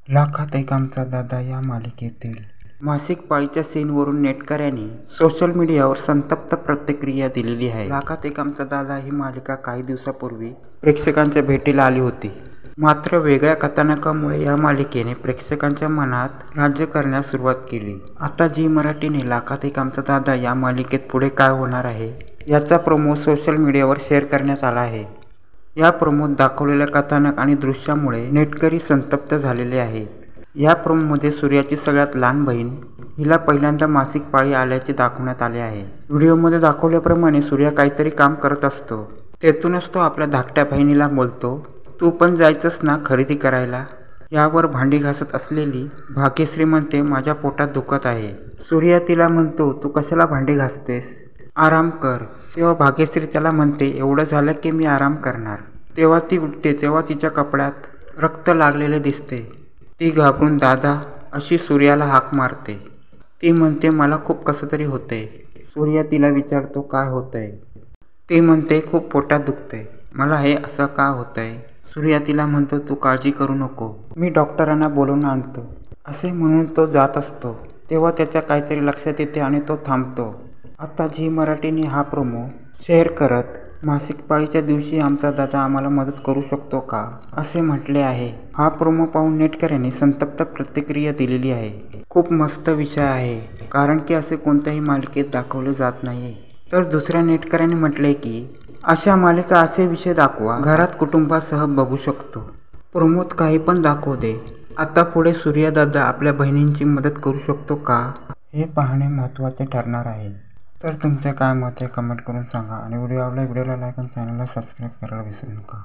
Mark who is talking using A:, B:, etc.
A: लाखात एक आमचा दादा या मालिकेतील मासिक पाळीच्या सीनवरून नेटकऱ्यांनी सोशल मीडियावर संतप्त प्रतिक्रिया दिलेली आहे. लाखात एक आमचा दादा ही मालिका काही दिवसापूर्वी प्रेक्षकांच्या भेटीला आली होती. मात्र वेगळ्या कथानकामुळे या मालिकेने प्रेक्षकांच्या मनात राज्य करण्यास सुरुवात केली. आता झी मराठीने लाखात एक आमचा दादा या मालिकेत पुढे काय होणार आहे याचा प्रोमो सोशल मीडियावर शेअर करण्यात आला आहे. या प्रोमोत दाखवलेल्या कथानक आणि दृश्यामुळे नेटकरी संतप्त झालेले आहेत. या प्रोमोमध्ये सूर्याची सगळ्यात लहान बहीण हिला पहिल्यांदा मासिक पाळी आल्याचे दाखवण्यात आले आहे. व्हिडिओमध्ये दाखवल्याप्रमाणे सूर्या काहीतरी काम करत असतो. तेथूनच तो आपल्या धाकट्या बहिणीला बोलतो, तू पण जायचंस ना खरेदी करायला. यावर भांडी घासत असलेली भाग्यश्री म्हणते, माझ्या पोटात दुखत आहे. सूर्या तिला म्हणतो, तू कशाला भांडी घासतेस, आराम कर. तेव्हा भाग्यश्री त्याला म्हणते, एवढं झालं की मी आराम करणार. तेव्हा ती उठते तेव्हा तिच्या कपड्यात रक्त लागलेले दिसते. ती घाबरून दादा अशी सूर्याला हाक मारते. ती म्हणते, मला खूप कसं तरी होतंय. सूर्या तिला विचारतो, काय होतंय. ती म्हणते, खूप पोटात दुखतंय. मला हे असं का होतंय. सूर्या तिला म्हणतो, तू काळजी करू नको, मी डॉक्टरांना बोलवून आणतो. असे म्हणून तो जात असतो. तेव्हा त्याच्या काहीतरी लक्षात येते आणि तो थांबतो. आता झी मराठीने हा प्रोमो शेअर करत मासिक पाळीच्या दिवशी आमचा दादा आम्हाला मदत करू शकतो का असे म्हटले आहे. हा प्रोमो पाहून नेटकऱ्यांनी संतप्त प्रतिक्रिया दिलेली आहे. खूप मस्त विषय आहे, कारण की असे कोणत्याही मालिकेत दाखवले जात नाही. तर दुसऱ्या नेटकऱ्यांनी म्हटले की अशा मालिका असे विषय दाखवा घरात कुटुंबासह बघू शकतो. प्रोमोत काही पण दाखवू दे. आता पुढे सूर्या दादा आपल्या बहिणींची मदत करू शकतो का हे पाहणे महत्त्वाचे ठरणार आहे. तर तुमचे काय मत आहे कमेंट करून सांगा आणि व्हिडिओ आवडल्यास व्हिडिओला लाईक आणि चॅनलला सबस्क्राईब करायला विसरू नका.